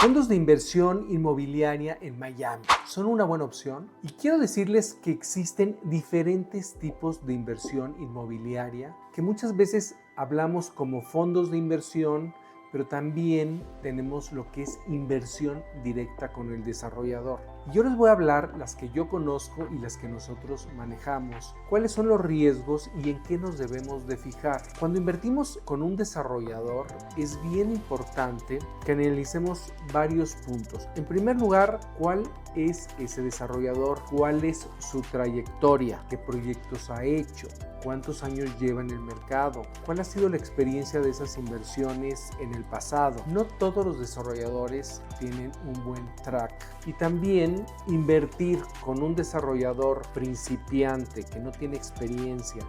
Fondos de inversión inmobiliaria en Miami son una buena opción y quiero decirles que existen diferentes tipos de inversión inmobiliaria que muchas veces hablamos como fondos de inversión, pero también tenemos lo que es inversión directa con el desarrollador. Y yo les voy a hablar las que yo conozco y las que nosotros manejamos, cuáles son los riesgos y en qué nos debemos de fijar. Cuando invertimos con un desarrollador es bien importante que analicemos varios puntos. En primer lugar, ¿cuál es ese desarrollador? ¿Cuál es su trayectoria? ¿Qué proyectos ha hecho? ¿Cuántos años lleva en el mercado? ¿Cuál ha sido la experiencia de esas inversiones en el pasado? No todos los desarrolladores tienen un buen track. Y también invertir con un desarrollador principiante que no tiene experiencia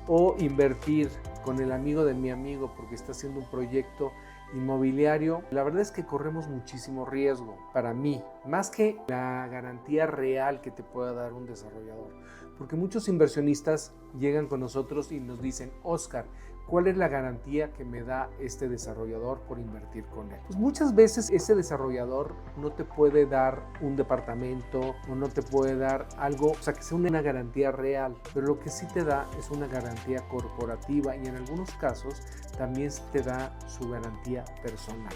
o invertir con el amigo de mi amigo porque está haciendo un proyecto inmobiliario, la verdad es que corremos muchísimo riesgo para mí, más que la garantía real que te pueda dar un desarrollador. Porque muchos inversionistas llegan con nosotros y nos dicen, Oscar, ¿cuál es la garantía que me da este desarrollador por invertir con él? Pues muchas veces ese desarrollador no te puede dar un departamento o no te puede dar algo, o sea, que sea una garantía real, pero lo que sí te da es una garantía corporativa y en algunos casos también te da su garantía personal.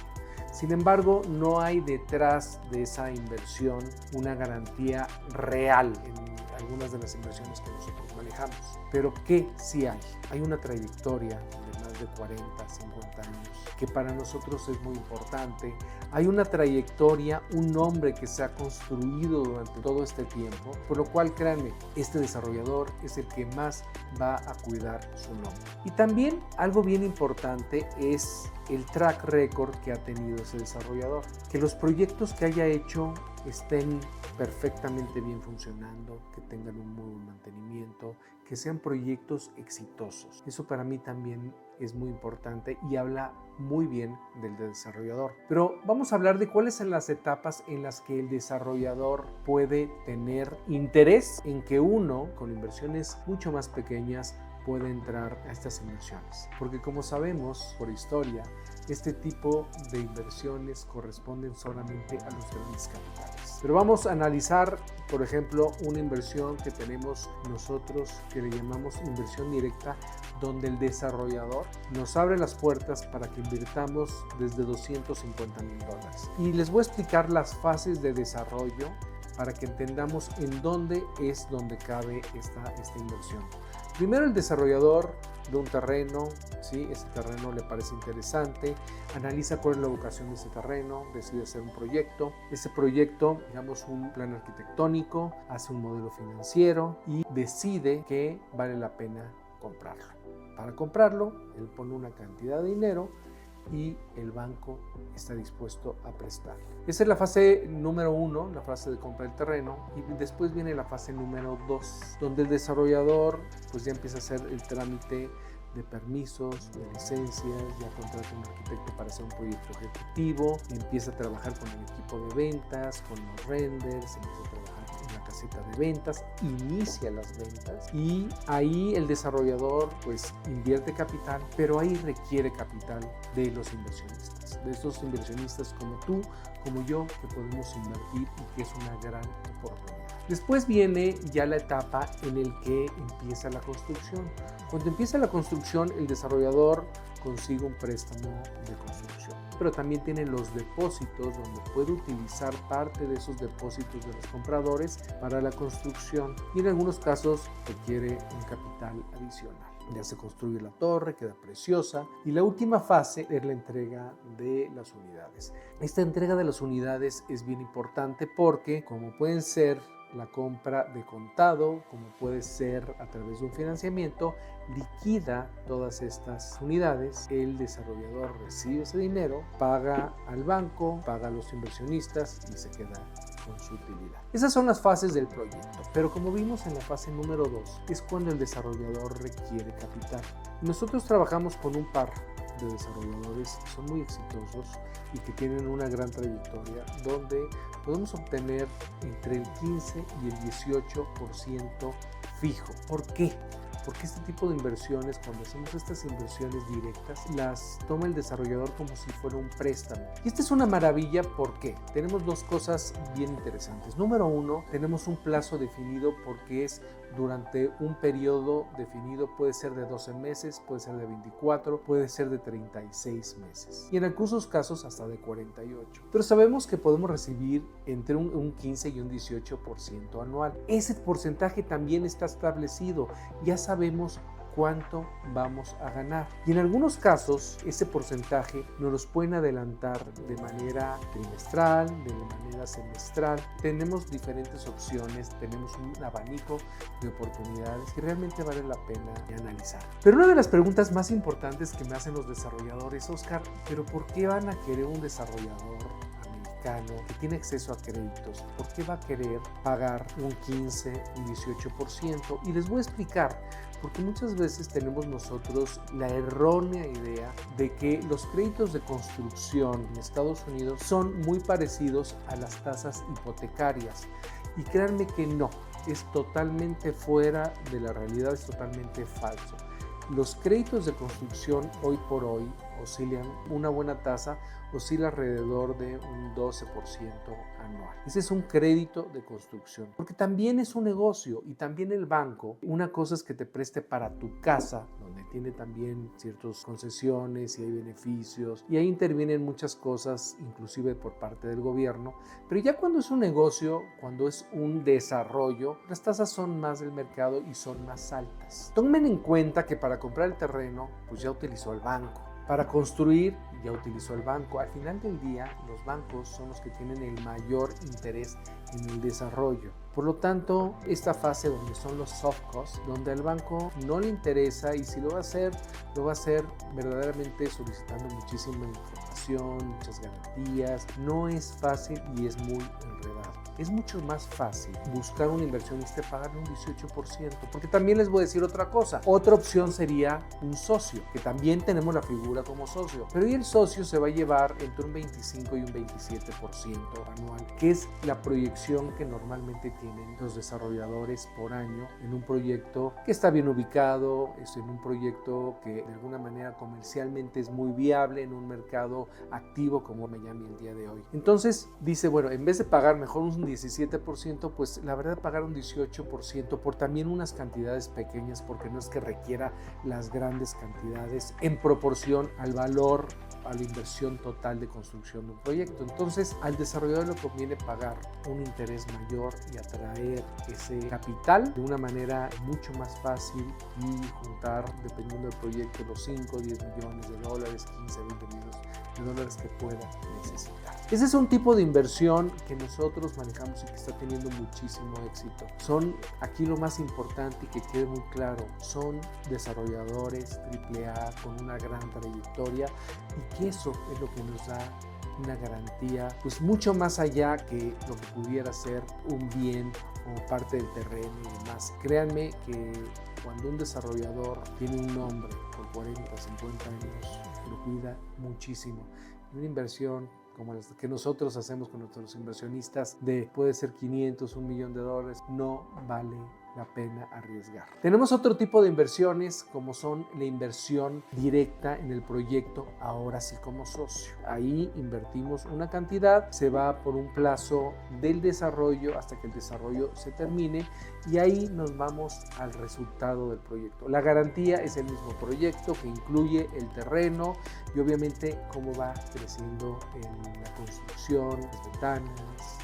Sin embargo, no hay detrás de esa inversión una garantía real en algunas de las inversiones que nosotros manejamos. Pero ¿qué sí hay? Hay una trayectoria de más de 40, 50 años, que para nosotros es muy importante. Hay una trayectoria, un nombre que se ha construido durante todo este tiempo, por lo cual, créanme, este desarrollador es el que más va a cuidar su nombre. Y también algo bien importante es el track record que ha tenido ese desarrollador, que los proyectos que haya hecho estén perfectamente bien funcionando, que tengan un muy buen mantenimiento, que sean proyectos exitosos. Eso para mí también es muy importante y habla muy bien del desarrollador. Pero vamos a hablar de cuáles son las etapas en las que el desarrollador puede tener interés en que uno, con inversiones mucho más pequeñas, puede entrar a estas inversiones. Porque como sabemos por historia, este tipo de inversiones corresponden solamente a los grandes capitales. Pero vamos a analizar, por ejemplo, una inversión que tenemos nosotros que le llamamos inversión directa, donde el desarrollador nos abre las puertas para que invirtamos desde $250,000. Y les voy a explicar las fases de desarrollo para que entendamos en dónde es donde cabe esta inversión. Primero, el desarrollador de un terreno, ¿sí? Ese terreno le parece interesante, analiza cuál es la ubicación de ese terreno, decide hacer un proyecto. Ese proyecto, digamos un plan arquitectónico, hace un modelo financiero y decide que vale la pena comprarlo. Para comprarlo, él pone una cantidad de dinero y el banco está dispuesto a prestar. Esa es la fase número 1, la fase de compra del terreno, y después viene la fase número 2, donde el desarrollador pues ya empieza a hacer el trámite de permisos, de licencias, ya contrata un arquitecto para hacer un proyecto ejecutivo, empieza a trabajar con el equipo de ventas, con los renders, empieza a trabajar en la caseta de ventas, inicia las ventas y ahí el desarrollador pues invierte capital, pero ahí requiere capital de los inversionistas, de estos inversionistas como tú, como yo, que podemos invertir y que es una gran oportunidad. Después viene ya la etapa en el que empieza la construcción. Cuando empieza la construcción, el desarrollador consigue un préstamo de construcción, pero también tiene los depósitos donde puede utilizar parte de esos depósitos de los compradores para la construcción y en algunos casos requiere un capital adicional. Ya se construye la torre, queda preciosa y la última fase es la entrega de las unidades. Esta entrega de las unidades es bien importante porque como pueden ser la compra de contado, como puede ser a través de un financiamiento, liquida todas estas unidades, el desarrollador recibe ese dinero, paga al banco, paga a los inversionistas y se queda con su utilidad. Esas son las fases del proyecto, pero como vimos en la fase número 2, es cuando el desarrollador requiere capital. Nosotros trabajamos con un par de desarrolladores que son muy exitosos y que tienen una gran trayectoria, donde podemos obtener entre el 15 y el 18% fijo. ¿Por qué? porque este tipo de inversiones, cuando hacemos estas inversiones directas, las toma el desarrollador como si fuera un préstamo. Y esta es una maravilla porque tenemos dos cosas bien interesantes. Número uno, tenemos un plazo definido porque es durante un periodo definido, puede ser de 12 meses, puede ser de 24, puede ser de 36 meses y en algunos casos hasta de 48. Pero sabemos que podemos recibir entre un 15 y un 18% anual. Ese porcentaje también está establecido, ya sabemos cuánto vamos a ganar. Y en algunos casos, ese porcentaje nos los pueden adelantar de manera trimestral, de manera semestral. Tenemos diferentes opciones, tenemos un abanico de oportunidades que realmente vale la pena analizar. Pero una de las preguntas más importantes que me hacen los desarrolladores, Oscar, ¿pero por qué van a querer un desarrollador que tiene acceso a créditos? ¿Por qué va a querer pagar un 15, un 18%? Y les voy a explicar, porque muchas veces tenemos nosotros la errónea idea de que los créditos de construcción en Estados Unidos son muy parecidos a las tasas hipotecarias. Y créanme que no, es totalmente fuera de la realidad, es totalmente falso. Los créditos de construcción hoy por hoy oscilan, una buena tasa oscila alrededor de un 12% anual. Ese es un crédito de construcción, porque también es un negocio y también el banco, una cosa es que te preste para tu casa, donde tiene también ciertas concesiones y hay beneficios y ahí intervienen muchas cosas, inclusive por parte del gobierno, pero ya cuando es un negocio, cuando es un desarrollo, las tasas son más del mercado y son más altas. Tomen en cuenta que para comprar el terreno, pues ya utilizó el banco. Para construir, ya utilizó el banco. Al final del día, los bancos son los que tienen el mayor interés en el desarrollo. Por lo tanto, esta fase donde son los soft costs, donde al banco no le interesa y si lo va a hacer verdaderamente solicitando muchísima información, muchas garantías. No es fácil y es muy enredado. Es mucho más fácil buscar un inversionista y pagarle un 18%, porque también les voy a decir otra cosa. Otra opción sería un socio, que también tenemos la figura como socio, pero hoy el socio se va a llevar entre un 25 y un 27% anual, que es la proyección que normalmente tienen los desarrolladores por año en un proyecto que está bien ubicado, es en un proyecto que de alguna manera comercialmente es muy viable en un mercado activo como Miami el día de hoy. Entonces dice, bueno, en vez de pagar mejor un 17%, pues la verdad pagar un 18% por también unas cantidades pequeñas, porque no es que requiera las grandes cantidades en proporción al valor, a la inversión total de construcción de un proyecto. Entonces al desarrollador le conviene pagar un interés mayor y atraer ese capital de una manera mucho más fácil y juntar, dependiendo del proyecto, los 5, 10 millones de dólares, 15, 20 millones de dólares que pueda necesitar. Ese es un tipo de inversión que nosotros manejamos y que está teniendo muchísimo éxito. Son, aquí lo más importante y que quede muy claro, son desarrolladores AAA con una gran trayectoria y que eso es lo que nos da una garantía, pues mucho más allá que lo que pudiera ser un bien como parte del terreno y demás. Créanme que cuando un desarrollador tiene un nombre por 40, 50 años, lo cuida muchísimo. Una inversión como las que nosotros hacemos con nuestros inversionistas de puede ser 500, $1 millón, no vale la pena arriesgar. Tenemos otro tipo de inversiones como son la inversión directa en el proyecto, ahora sí como socio. Ahí invertimos una cantidad, se va por un plazo del desarrollo hasta que el desarrollo se termine y ahí nos vamos al resultado del proyecto. La garantía es el mismo proyecto que incluye el terreno y obviamente cómo va creciendo en la construcción, las ventanas,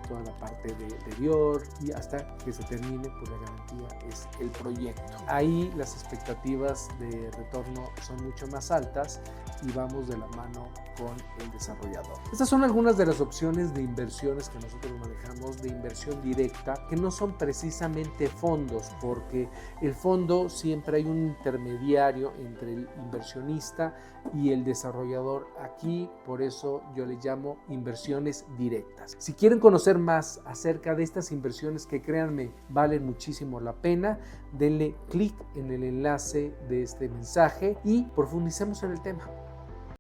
toda la parte de exterior y hasta que se termine, pues la garantía es el proyecto. Ahí las expectativas de retorno son mucho más altas y vamos de la mano con el desarrollador. Estas son algunas de las opciones de inversiones que nosotros manejamos de inversión directa, que no son precisamente fondos, porque el fondo siempre hay un intermediario entre el inversionista y el desarrollador. Aquí, por eso yo le llamo inversiones directas. Si quieren conocer más acerca de estas inversiones que créanme valen muchísimo la pena, denle clic en el enlace de este mensaje y profundicemos en el tema.